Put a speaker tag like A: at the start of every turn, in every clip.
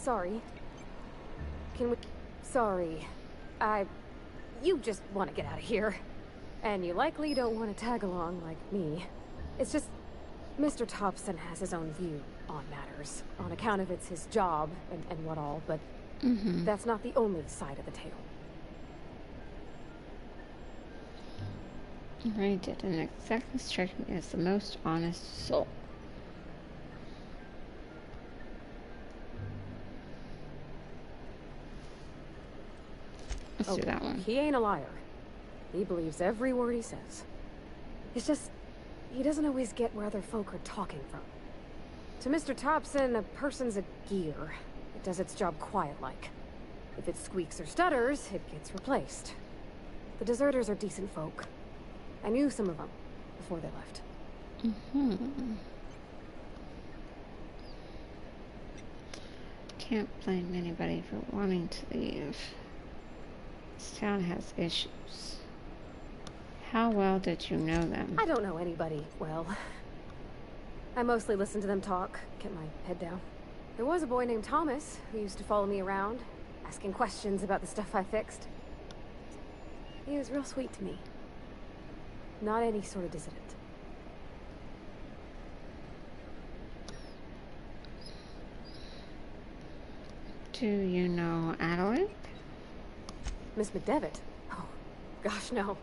A: sorry. Can we... Sorry. You just want to get out of here. And you likely don't want to tag along like me. It's just... Mr. Thompson has his own view on matters. On account of it's his job and what all, but... That's not the only side of the tale.
B: I didn't exactly strike me as the most honest soul. Let's do that one.
A: He ain't a liar. He believes every word he says. It's just, he doesn't always get where other folk are talking from. To Mr. Thompson, a person's a gear. It does its job quiet-like. If it squeaks or stutters, it gets replaced. The deserters are decent folk. I knew some of them before they left.
B: Can't blame anybody for wanting to leave. This town has issues. How well did you know them?
A: I don't know anybody well. I mostly listen to them talk, get my head down. There was a boy named Thomas who used to follow me around, asking questions about the stuff I fixed. He was real sweet to me. Not any sort of dissident.
B: Do you know Adelaide?
A: Miss McDevitt? Oh, gosh, no.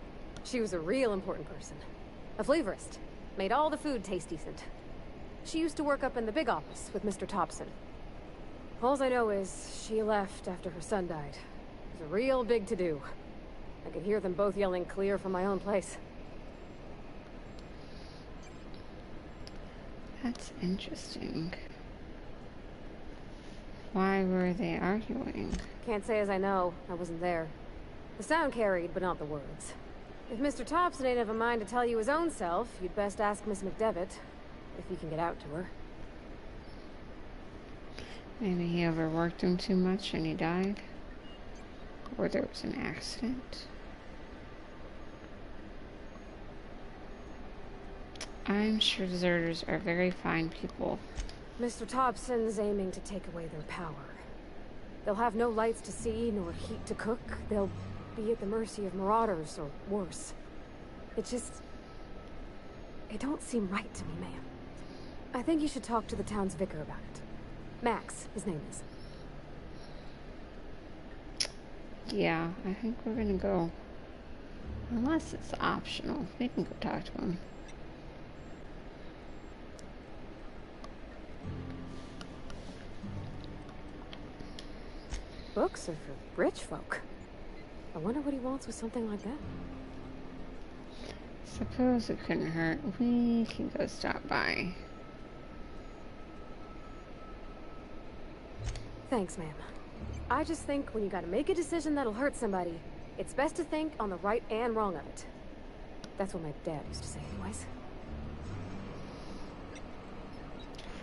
A: She was a real important person. A flavorist. Made all the food taste decent. She used to work up in the big office with Mr. Thompson. All I know is she left after her son died. It was a real big to-do. I could hear them both yelling clear from my own place.
B: That's interesting. Why were they arguing?
A: Can't say as I know. I wasn't there. The sound carried, but not the words. If Mr. Thompson ain't of a mind to tell you his own self, you'd best ask Miss McDevitt, if you can get out to her.
B: Maybe he overworked him too much and he died? Or there was an accident? I'm sure deserters are very fine people.
A: Mr. Thompson's aiming to take away their power. They'll have no lights to see, nor heat to cook. They'll be at the mercy of marauders, or worse. It don't seem right to me, ma'am. I think you should talk to the town's vicar about it. Max, his name is.
B: Yeah, I think we're gonna go. Unless it's optional. We can go talk to him.
A: Books are for rich folk. I wonder what he wants with something like that.
B: Suppose it couldn't hurt. We can go stop by.
A: Thanks, ma'am. I just think when you gotta make a decision that'll hurt somebody, it's best to think on the right and wrong of it. That's what my dad used to say anyways.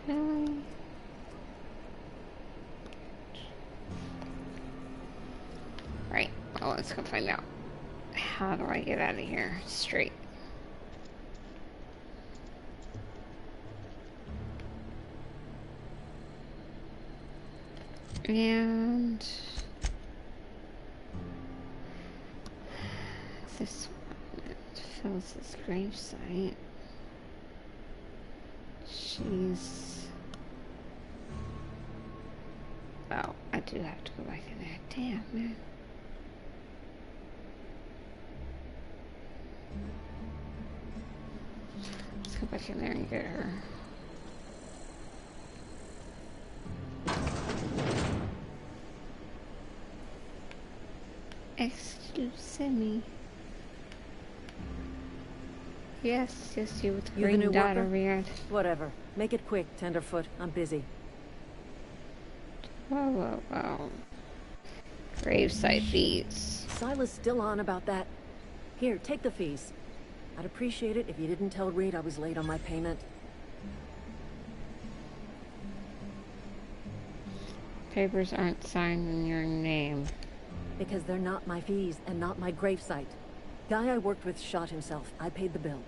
B: Really? Right, well, let's go find out. How do I get out of here straight? And this one fills this gravesite. She's... Oh, I do have to go back in there. Damn, man. Let's go back in there and get her. Excuse me. Yes, you with the green dot over here.
C: Whatever. Make it quick, Tenderfoot. I'm busy.
B: Whoa, whoa, whoa. Gravesite fees.
C: Silas still on about that. Here, take the fees. I'd appreciate it if you didn't tell Reed I was late on my payment.
B: Papers aren't signed in your name.
C: Because they're not my fees and not my gravesite. Guy I worked with shot himself. I paid the bill.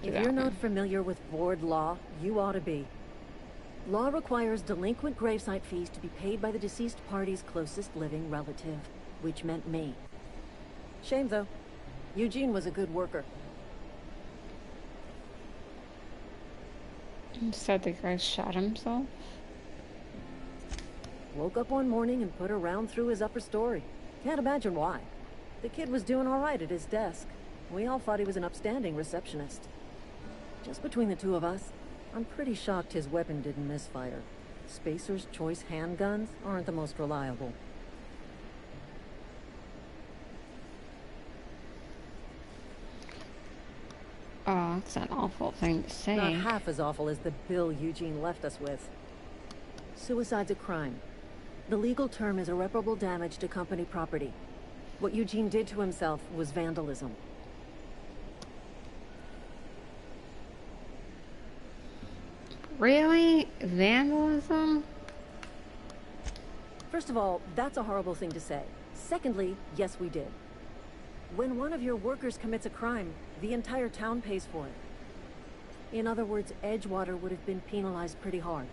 C: If
B: that
C: you're
B: one.
C: not familiar with board law, you ought to be. Law requires delinquent gravesite fees to be paid by the deceased party's closest living relative, which meant me. Shame, though. Eugene was a good worker.
B: You said the guy shot himself?
C: Woke up one morning and put a round through his upper story. Can't imagine why. The kid was doing all right at his desk. We all thought he was an upstanding receptionist. Just between the two of us, I'm pretty shocked his weapon didn't misfire. Spacer's Choice handguns aren't the most reliable.
B: Oh, that's an awful thing to say.
C: Not half as awful as the bill Eugene left us with. Suicide's a crime. The legal term is irreparable damage to company property. What Eugene did to himself was vandalism.
B: Really? Vandalism?
C: First of all, that's a horrible thing to say. Secondly, yes, we did. When one of your workers commits a crime, the entire town pays for it. In other words, Edgewater would have been penalized pretty hard.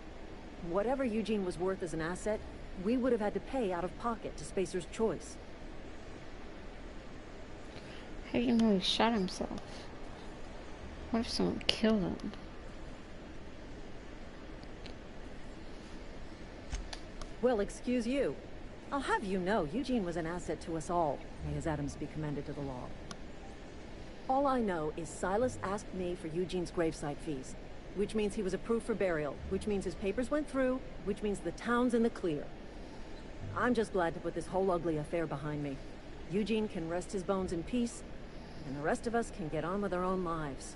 C: Whatever Eugene was worth as an asset, we would have had to pay out of pocket to Spacer's Choice.
B: How do you know he shot himself? What if someone killed him?
C: Well, excuse you. I'll have you know, Eugene was an asset to us all. May his atoms be commended to the law. All I know is Silas asked me for Eugene's gravesite fees, which means he was approved for burial, which means his papers went through, which means the town's in the clear. I'm just glad to put this whole ugly affair behind me. Eugene can rest his bones in peace, and the rest of us can get on with our own lives.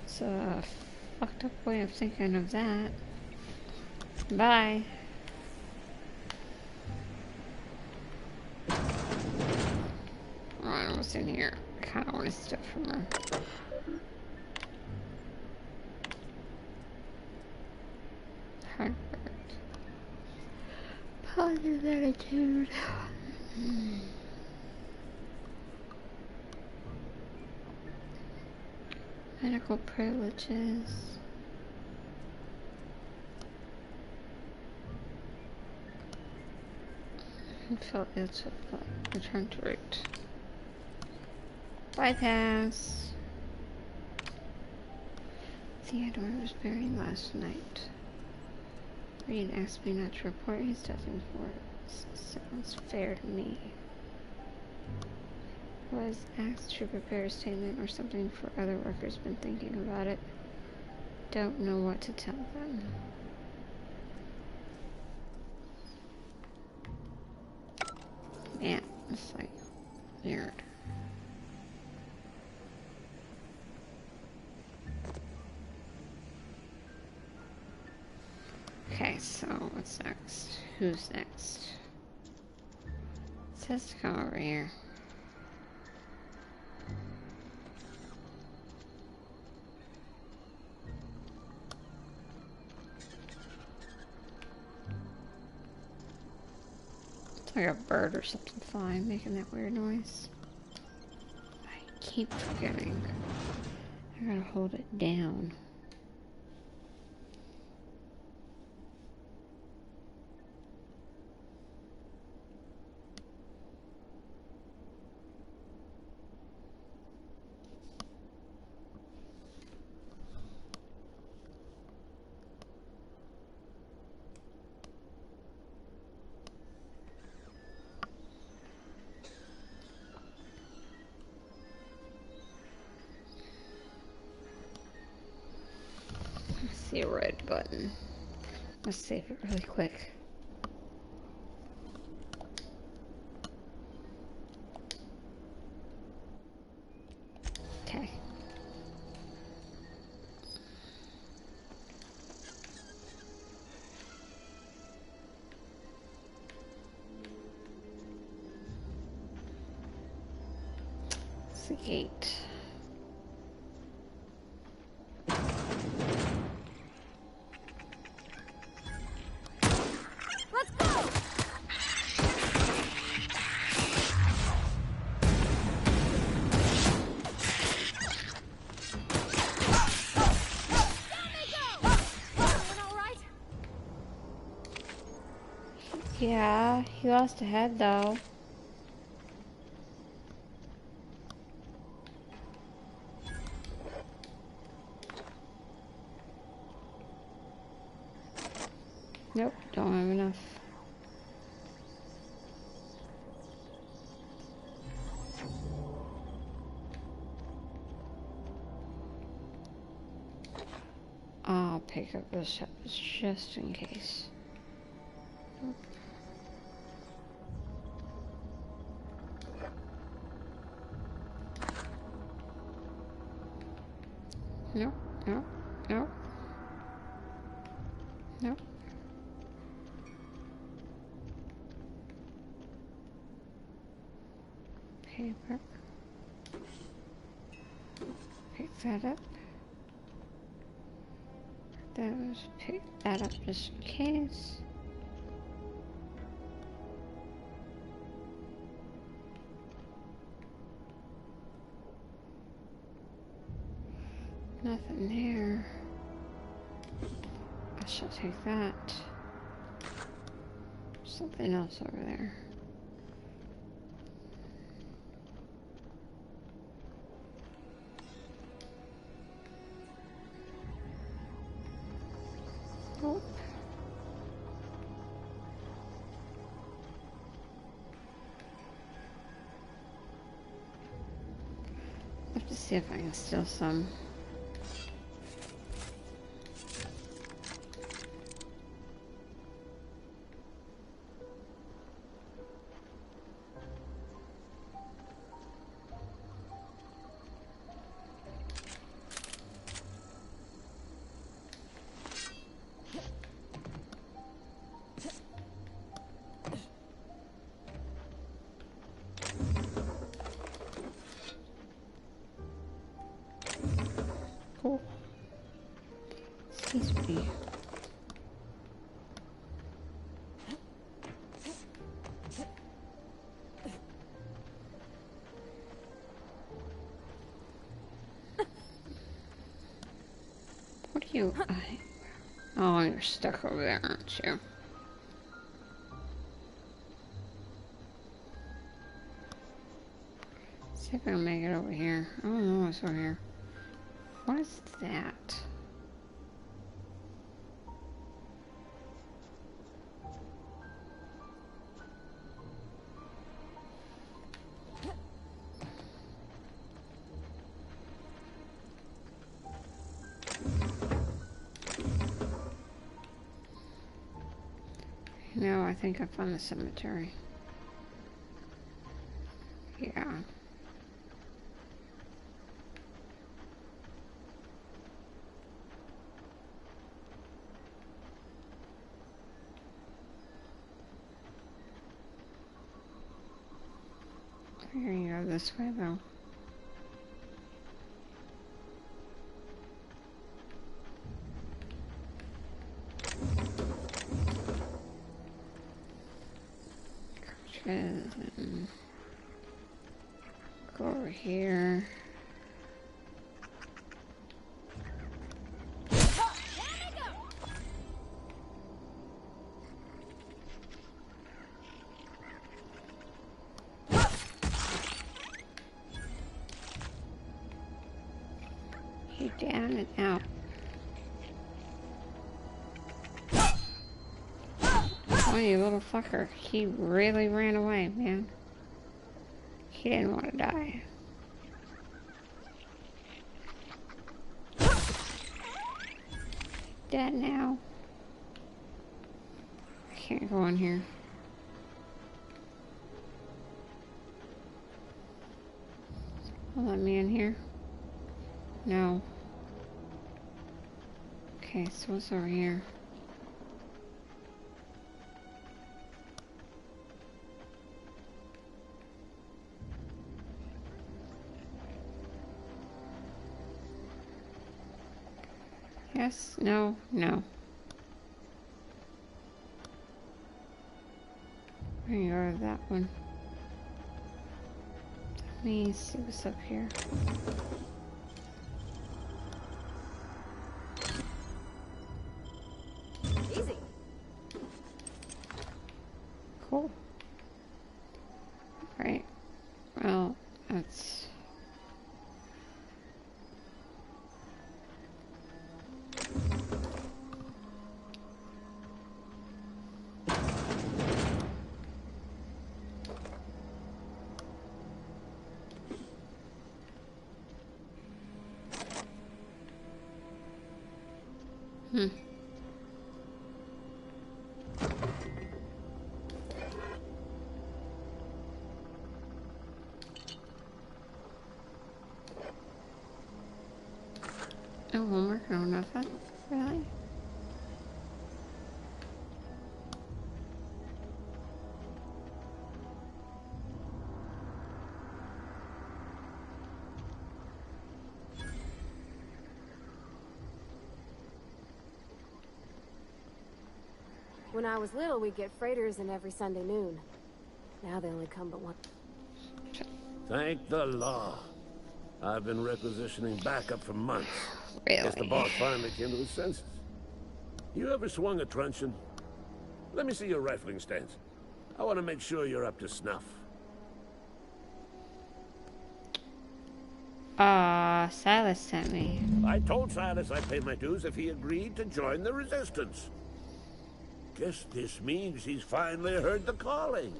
B: It's a fucked up way of thinking of that. Bye. Alright, what's in here? I kind of want to stuff from her. Hard work. Positive attitude. Medical privileges. Felt ill to return to route. Bypass. Theodore was buried last night. Reed asked me not to report his death in court. Sounds fair to me. Was asked to prepare a statement or something for other workers. Been thinking about it. Don't know what to tell them. Man, it's like weird. Okay, so what's next? Who's next? It says to come over here. It's like a bird or something flying, making that weird noise. I keep forgetting. I gotta hold it down. See a red button. Let's save it really quick. Okay. It's the gate. Yeah, he lost a head though. Nope, don't have enough. I'll pick up this just in case. Nope, nope, nope. Nope. Paper. Pick that up. Pick that up just in case. Nothing there. I shall take that. Something else over there. Nope. I have to see if I can steal some. Cool. Excuse me. What are you? Oh, you're stuck over there, aren't you? See if I can make it over here. I don't know what's over here. What is that? No, I think I found the cemetery. Yeah. We're gonna go this way though. And go over here. You down and out. Oh, you little fucker. He really ran away, man. He didn't want to die. Dead now. I can't go in here. Will let me in here? No. Okay, so what's over here? Yes, no, no. We're gonna go to that one. Let me see what's up here.
C: Easy.
B: Right. Well, that's... Oh, I'm working on nothing. Really?
A: When I was little, we'd get freighters in every Sunday noon. Now they only come but one.
D: Thank the law. I've been requisitioning backup for months.
B: Really?
D: Guess the boss finally came to his senses. You ever swung a truncheon? Let me see your rifling stance. I want to make sure you're up to snuff.
B: Silas sent me.
D: I told Silas I'd pay my dues if he agreed to join the resistance. Guess this means he's finally heard the calling.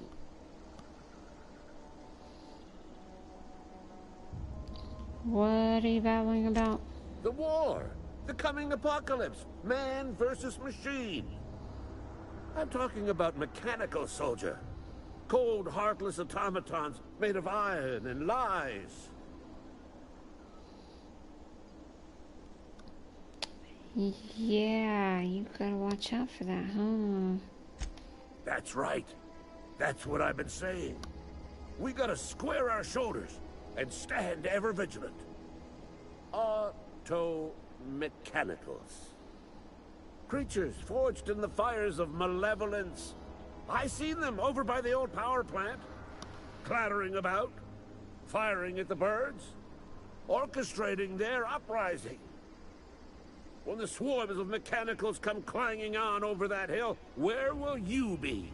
B: What are you babbling about?
D: The war. The coming apocalypse. Man versus machine. I'm talking about mechanical soldier. Cold, heartless automatons made of iron and lies.
B: Yeah, you gotta watch out for that, huh?
D: That's right. That's what I've been saying. We gotta square our shoulders and stand ever vigilant. Auto-mechanicals. Creatures forged in the fires of malevolence. I seen them over by the old power plant. Clattering about, firing at the birds, orchestrating their uprising. When the swarms of mechanicals come clanging on over that hill, where will you be?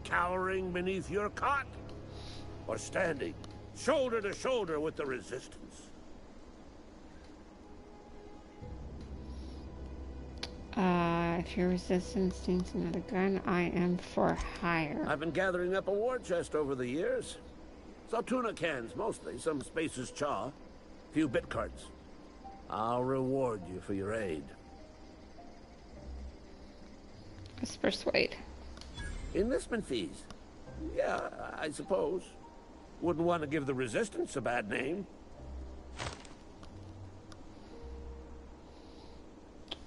D: Cowering beneath your cot? Or standing, shoulder to shoulder with the resistance?
B: If your resistance needs another gun, I am for hire.
D: I've been gathering up a war chest over the years. Saw tuna cans, mostly. Some Spacer's chaw. Few bit cards. I'll reward you for your aid.
B: Let's persuade.
D: Enlistment fees? Yeah, I suppose. Wouldn't want to give the resistance a bad name.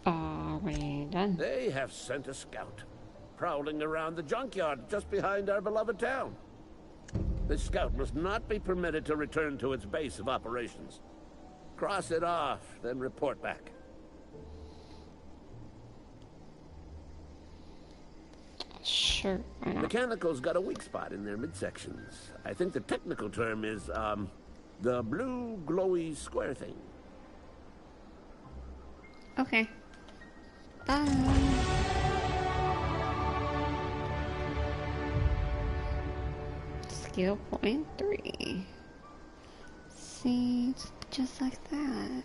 B: Already done.
D: They have sent a scout, prowling around the junkyard just behind our beloved town. This scout must not be permitted to return to its base of operations. Cross it off, then report back.
B: Sure, why not?
D: Mechanicals got a weak spot in their midsections. I think the technical term is, the blue glowy square thing.
B: Okay. Bye. Skill point 3. See, just like that.